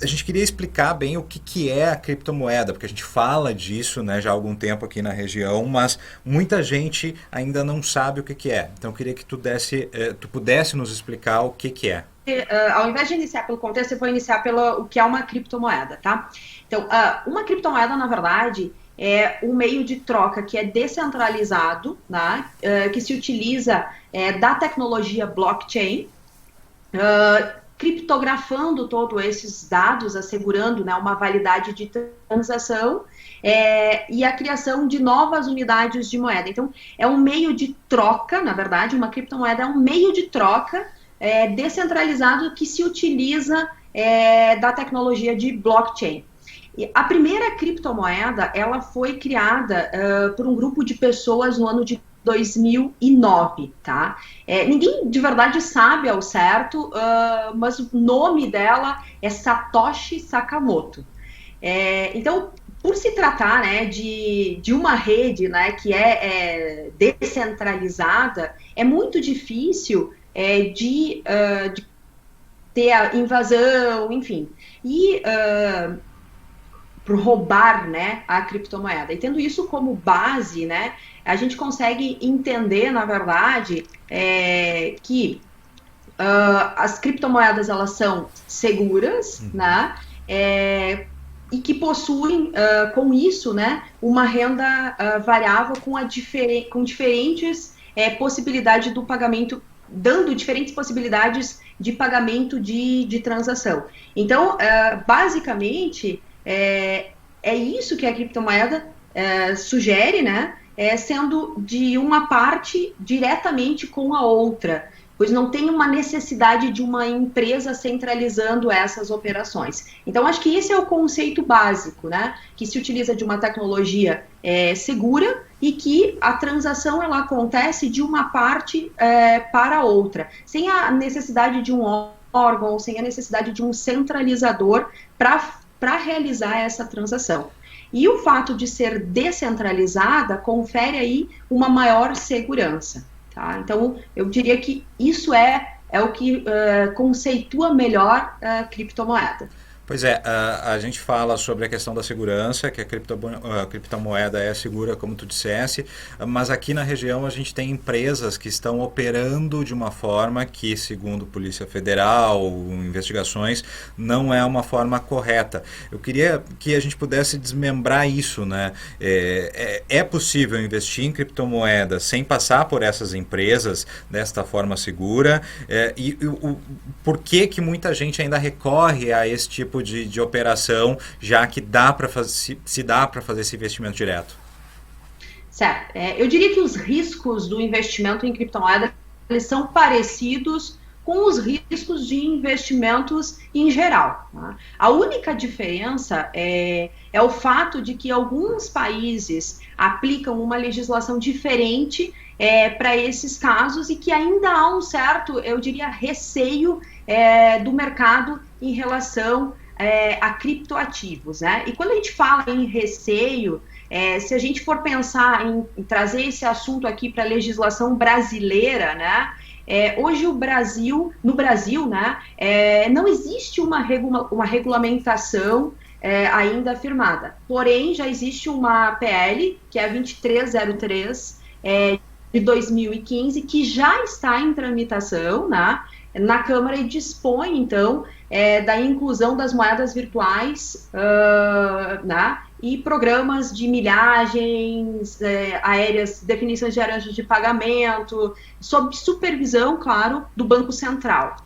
gente queria explicar bem o que é a criptomoeda, porque a gente fala disso, né, já há algum tempo aqui na região, mas muita gente ainda não sabe o que é. Então eu queria que tu pudesse nos explicar o que é. Ao invés de iniciar pelo contexto, eu vou iniciar pelo o que é uma criptomoeda, tá? Então, uma criptomoeda, na verdade, é um meio de troca que é descentralizado, né? Que se utiliza da tecnologia blockchain, criptografando todos esses dados, assegurando, né, uma validade de transação e a criação de novas unidades de moeda. Então, é um meio de troca, na verdade, uma criptomoeda é um meio de troca descentralizado que se utiliza da tecnologia de blockchain. E a primeira criptomoeda, ela foi criada por um grupo de pessoas no ano de 2009, tá? Ninguém de verdade sabe ao certo, mas o nome dela é Satoshi Sakamoto. Então, por se tratar, né, de uma rede, né, que é descentralizada, é muito difícil de ter a invasão, enfim. E por roubar, né, a criptomoeda. E tendo isso como base, né, a gente consegue entender, na verdade, que as criptomoedas elas são seguras, né, e que possuem, com isso, né, uma renda variável com diferentes possibilidades do pagamento, dando diferentes possibilidades de pagamento de transação. Então, basicamente, é isso que a criptomoeda sugere, né? Sendo de uma parte diretamente com a outra, pois não tem uma necessidade de uma empresa centralizando essas operações. Então, acho que esse é o conceito básico, né? Que se utiliza de uma tecnologia segura e que a transação ela acontece de uma parte para outra, sem a necessidade de um órgão, sem a necessidade de um centralizador para realizar essa transação. E o fato de ser descentralizada confere aí uma maior segurança. Tá? Então, eu diria que isso é o que conceitua melhor a criptomoeda. Pois é, a gente fala sobre a questão da segurança, que a criptomoeda é segura, como tu dissesse, mas aqui na região a gente tem empresas que estão operando de uma forma que, segundo Polícia Federal, investigações, não é uma forma correta. Eu queria que a gente pudesse desmembrar isso, né? É possível investir em criptomoedas sem passar por essas empresas desta forma segura? Por que muita gente ainda recorre a esse tipo de operação, já que dá para fazer esse investimento direto? Certo. Eu diria que os riscos do investimento em criptomoeda eles são parecidos com os riscos de investimentos em geral. Tá? A única diferença é o fato de que alguns países aplicam uma legislação diferente para esses casos e que ainda há um certo, eu diria, receio do mercado em relação a criptoativos, né? E quando a gente fala em receio, se a gente for pensar em trazer esse assunto aqui para a legislação brasileira, né? Hoje no Brasil, né? Não existe uma regulamentação ainda firmada. Porém, já existe uma PL, que é a 2303, de 2015, que já está em tramitação, né? Na Câmara e dispõe, então, da inclusão das moedas virtuais né, e programas de milhagens aéreas, definições de aranjos de pagamento, sob supervisão, claro, do Banco Central.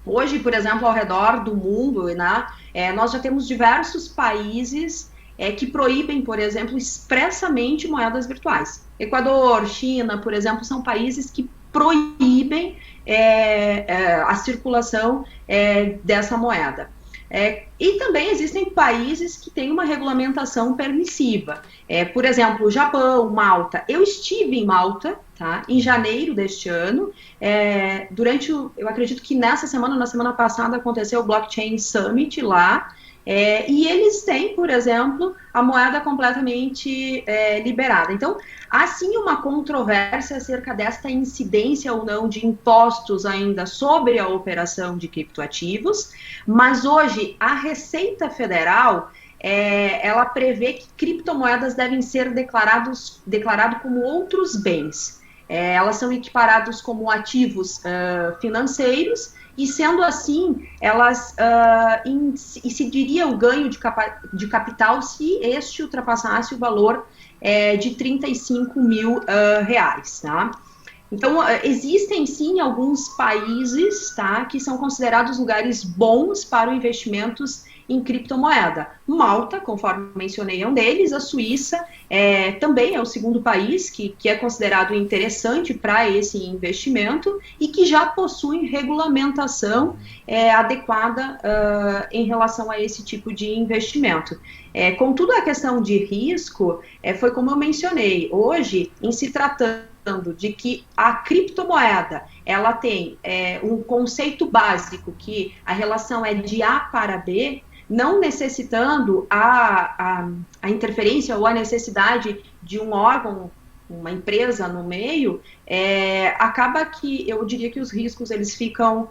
Hoje, por exemplo, ao redor do mundo, né, nós já temos diversos países que proíbem, por exemplo, expressamente moedas virtuais. Equador, China, por exemplo, são países que proíbem a circulação dessa moeda. E também existem países que têm uma regulamentação permissiva. Por exemplo, o Japão, Malta. Eu estive em Malta, tá, em janeiro deste ano. Eu acredito que na semana passada, aconteceu o Blockchain Summit lá. E eles têm, por exemplo, a moeda completamente liberada. Então, há sim uma controvérsia acerca desta incidência ou não de impostos ainda sobre a operação de criptoativos, mas hoje a Receita Federal ela prevê que criptomoedas devem ser declarado como outros bens. Elas são equiparadas como ativos financeiros e, sendo assim, elas incidiria o ganho de capital se este ultrapassasse o valor de 35 mil reais, tá? Então, existem sim alguns países, tá, que são considerados lugares bons para investimentos em criptomoeda. Malta, conforme mencionei, é um deles. A Suíça também é o segundo país que é considerado interessante para esse investimento e que já possui regulamentação adequada em relação a esse tipo de investimento. Contudo, a questão de risco foi como eu mencionei. Hoje, em se tratando de que a criptomoeda ela tem um conceito básico que a relação é de A para B, não necessitando a interferência ou a necessidade de um órgão, uma empresa no meio, acaba que eu diria que os riscos eles ficam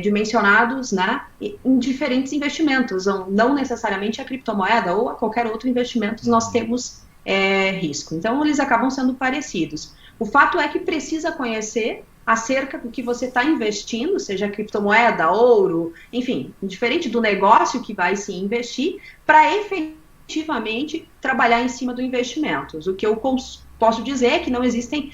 dimensionados, né, em diferentes investimentos, não necessariamente a criptomoeda ou a qualquer outro investimento nós temos risco. Então eles acabam sendo parecidos. O fato é que precisa conhecer acerca do que você está investindo, seja criptomoeda, ouro, enfim, diferente do negócio que vai se investir, para efetivamente trabalhar em cima do investimento. O que eu posso dizer é que não existem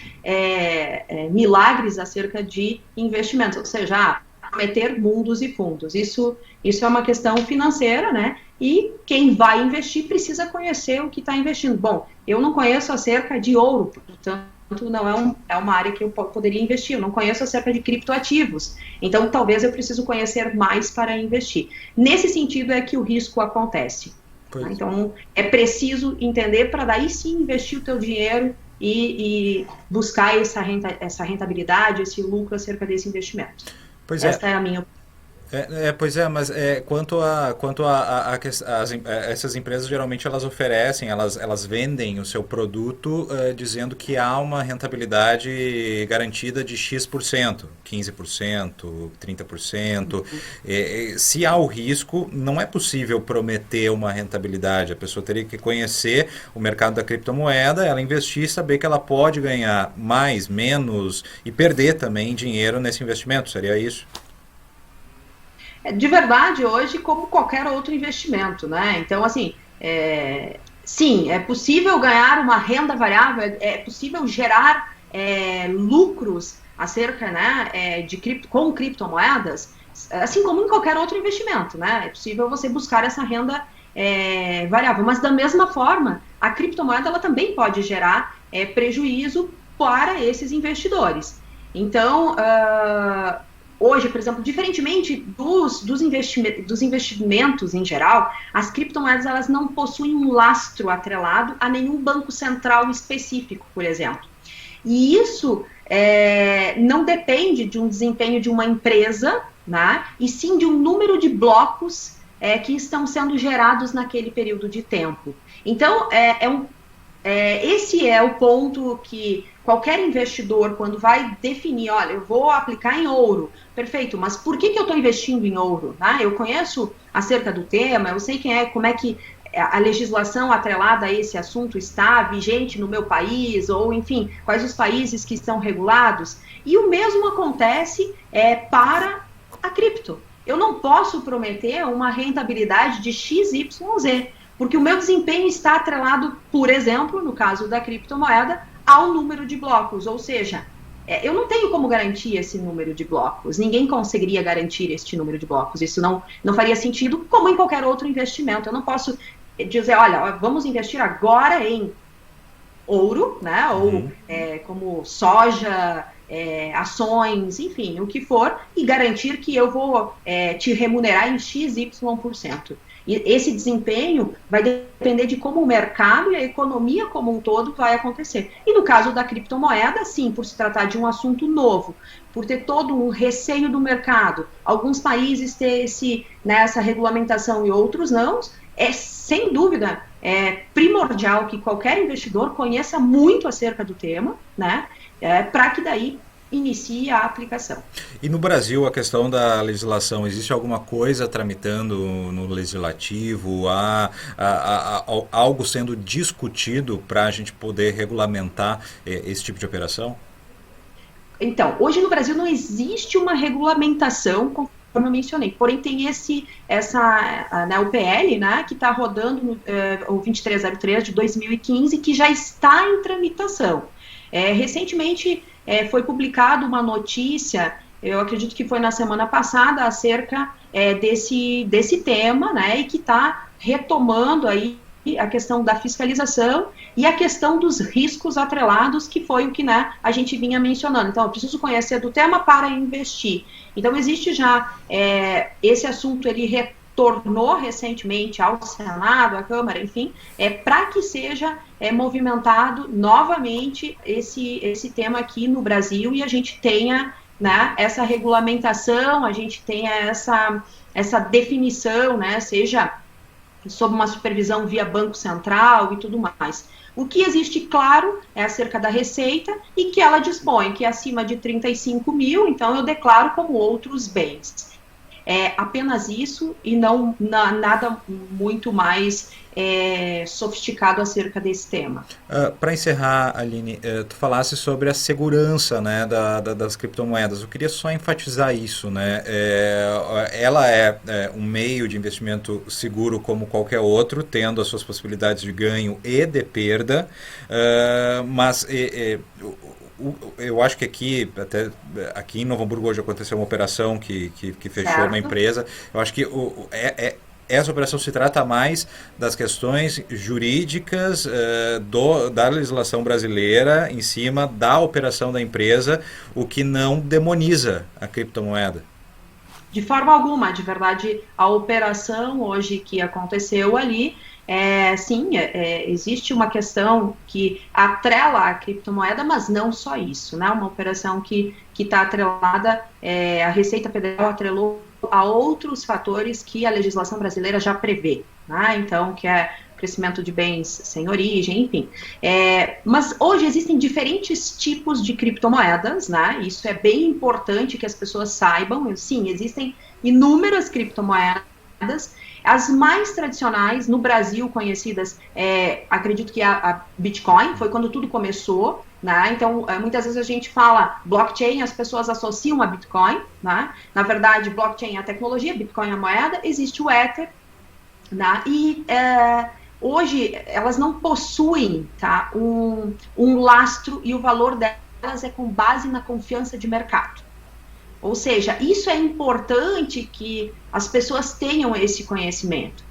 milagres acerca de investimentos, ou seja, prometer mundos e fundos. Isso é uma questão financeira, né? E quem vai investir precisa conhecer o que está investindo. Bom, eu não conheço acerca de ouro, portanto, não é uma área que eu poderia investir. Eu não conheço acerca de criptoativos. Então, talvez eu preciso conhecer mais para investir. Nesse sentido é que o risco acontece. Tá? Então, é preciso entender para daí sim investir o teu dinheiro e buscar essa rentabilidade, esse lucro acerca desse investimento. Esta é a minha opinião. Pois é, mas quanto a essas empresas geralmente elas oferecem, elas vendem o seu produto dizendo que há uma rentabilidade garantida de X%, 15%, 30%. Se há o risco, não é possível prometer uma rentabilidade. A pessoa teria que conhecer o mercado da criptomoeda, ela investir e saber que ela pode ganhar mais, menos e perder também dinheiro nesse investimento. Seria isso? De verdade, hoje, como qualquer outro investimento, né? Então, assim, sim, é possível ganhar uma renda variável, é possível gerar lucros acerca, né, com criptomoedas, assim como em qualquer outro investimento, né? É possível você buscar essa renda variável, mas da mesma forma, a criptomoeda ela também pode gerar prejuízo para esses investidores. Então, hoje, por exemplo, diferentemente dos investimentos em geral, as criptomoedas elas não possuem um lastro atrelado a nenhum banco central específico, por exemplo. E isso não depende de um desempenho de uma empresa, né, e sim de um número de blocos que estão sendo gerados naquele período de tempo. Então, esse é o ponto que qualquer investidor, quando vai definir, olha, eu vou aplicar em ouro, perfeito, mas por que eu estou investindo em ouro? Eu conheço acerca do tema, eu sei como é que a legislação atrelada a esse assunto está vigente no meu país, ou enfim, quais os países que estão regulados, e o mesmo acontece para a cripto. Eu não posso prometer uma rentabilidade de XYZ, porque o meu desempenho está atrelado, por exemplo, no caso da criptomoeda, ao número de blocos, ou seja, eu não tenho como garantir esse número de blocos, ninguém conseguiria garantir este número de blocos, isso não faria sentido, como em qualquer outro investimento. Eu não posso dizer, olha, vamos investir agora em ouro, né, ou como soja, ações, enfim, o que for, e garantir que eu vou te remunerar em XY%. E esse desempenho vai depender de como o mercado e a economia como um todo vai acontecer. E no caso da criptomoeda, sim, por se tratar de um assunto novo, por ter todo um receio do mercado, alguns países ter essa regulamentação e outros não, sem dúvida primordial que qualquer investidor conheça muito acerca do tema, né, para que daí inicie a aplicação. E no Brasil, a questão da legislação, existe alguma coisa tramitando no legislativo? Há algo sendo discutido para a gente poder regulamentar esse tipo de operação? Então, hoje no Brasil não existe uma regulamentação, como eu mencionei, porém tem o PL, né, que está rodando, o 2303 de 2015, que já está em tramitação. Recentemente foi publicada uma notícia, eu acredito que foi na semana passada, acerca desse tema, né, e que está retomando aí a questão da fiscalização e a questão dos riscos atrelados, que foi o que, né, a gente vinha mencionando. Então, eu preciso conhecer do tema para investir. Então, existe já esse assunto, ele retornou recentemente ao Senado, à Câmara, enfim, para que seja movimentado novamente esse tema aqui no Brasil e a gente tenha, né, essa regulamentação, a gente tenha essa definição, né, seja sob uma supervisão via Banco Central e tudo mais. O que existe, claro, é acerca da receita e que ela dispõe que acima de 35 mil, então eu declaro como outros bens. Apenas isso e não nada muito mais sofisticado acerca desse tema. Para encerrar, Aline, tu falasse sobre a segurança, né, das criptomoedas. Eu queria só enfatizar isso, né? Ela é um meio de investimento seguro como qualquer outro, tendo as suas possibilidades de ganho e de perda, mas eu acho que aqui em Novo Hamburgo hoje aconteceu uma operação que fechou Certo. uma empresa. Eu acho que essa operação se trata mais das questões jurídicas da legislação brasileira em cima da operação da empresa, o que não demoniza a criptomoeda. De forma alguma, de verdade, a operação hoje que aconteceu ali, sim, existe uma questão que atrela a criptomoeda, mas não só isso, né? Uma operação que está atrelada, a Receita Federal atrelou a outros fatores que a legislação brasileira já prevê, né? Então, que é crescimento de bens sem origem, enfim. Mas hoje existem diferentes tipos de criptomoedas, né? Isso é bem importante que as pessoas saibam. Sim, existem inúmeras criptomoedas. As mais tradicionais no Brasil conhecidas, acredito que a Bitcoin, foi quando tudo começou, né? Então, muitas vezes a gente fala blockchain, as pessoas associam a Bitcoin, né? Na verdade, blockchain é a tecnologia, Bitcoin é a moeda, existe o Ether, né? E hoje elas não possuem, tá, um lastro e o valor delas é com base na confiança de mercado. Ou seja, isso é importante que as pessoas tenham esse conhecimento.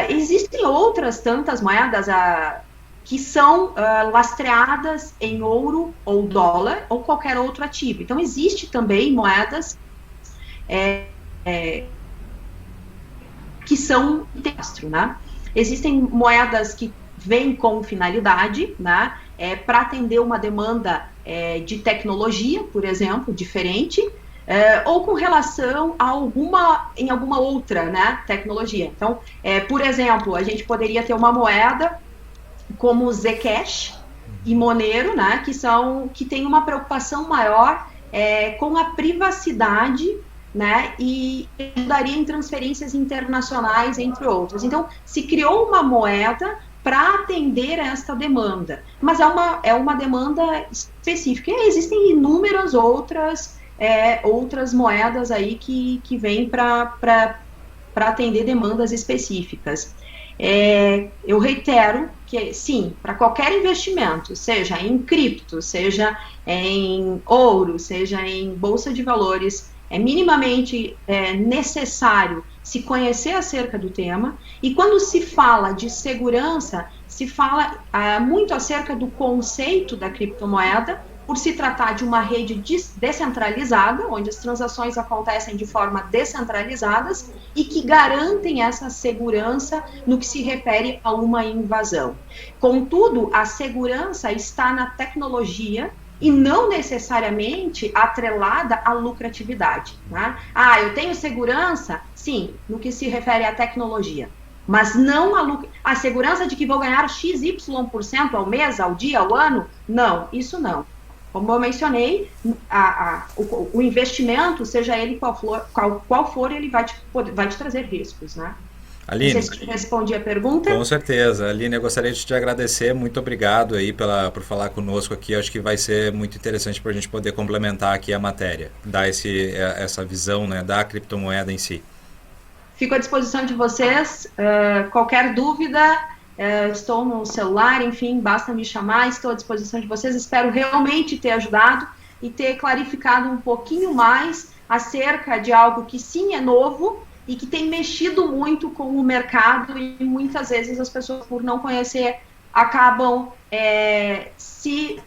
Existem outras tantas moedas que são lastreadas em ouro ou dólar ou qualquer outro ativo. Então, existe também moedas que são lastro, né? Existem moedas que vêm com finalidade, né, para atender uma demanda de tecnologia, por exemplo, diferente, ou com relação a em alguma outra, né, tecnologia. Então, por exemplo, a gente poderia ter uma moeda como Zcash e Monero, né, que tem uma preocupação maior com a privacidade, né, e ajudaria em transferências internacionais, entre outros. Então, se criou uma moeda para atender esta demanda, mas é uma demanda específica. E existem inúmeras outras moedas aí que vêm para atender demandas específicas. Eu reitero que, sim, para qualquer investimento, seja em cripto, seja em ouro, seja em bolsa de valores, é minimamente necessário se conhecer acerca do tema, e quando se fala de segurança, se fala muito acerca do conceito da criptomoeda, por se tratar de uma rede descentralizada, onde as transações acontecem de forma descentralizadas e que garantem essa segurança no que se refere a uma invasão. Contudo, a segurança está na tecnologia e não necessariamente atrelada à lucratividade. Né? Ah, eu tenho segurança? Sim, no que se refere à tecnologia. Mas não a segurança de que vou ganhar XY% ao mês, ao dia, ao ano? Não, isso não. Como eu mencionei, o investimento, seja ele qual for, ele vai te trazer riscos, né? Aline, não sei se respondi a pergunta. com certeza. Aline, eu gostaria de te agradecer. Muito obrigado aí por falar conosco aqui. Acho que vai ser muito interessante para a gente poder complementar aqui a matéria, dar essa visão, né, da criptomoeda em si. Fico à disposição de vocês. Qualquer dúvida, estou no celular, enfim, basta me chamar. Estou à disposição de vocês. Espero realmente ter ajudado e ter clarificado um pouquinho mais acerca de algo que sim é novo e que tem mexido muito com o mercado e muitas vezes as pessoas, por não conhecer, acabam se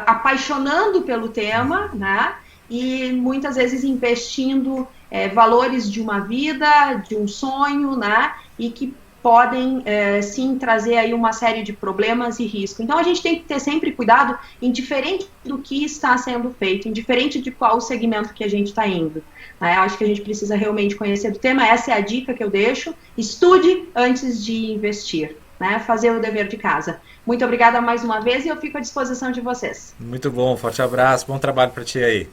apaixonando pelo tema, né? E muitas vezes investindo valores de uma vida, de um sonho, né? E que podem sim trazer aí uma série de problemas e riscos. Então a gente tem que ter sempre cuidado, indiferente do que está sendo feito, indiferente de qual segmento que a gente está indo. Né? Eu acho que a gente precisa realmente conhecer do tema, essa é a dica que eu deixo. Estude antes de investir, né? Fazer o dever de casa. Muito obrigada mais uma vez e eu fico à disposição de vocês. Muito bom, forte abraço, bom trabalho para ti aí.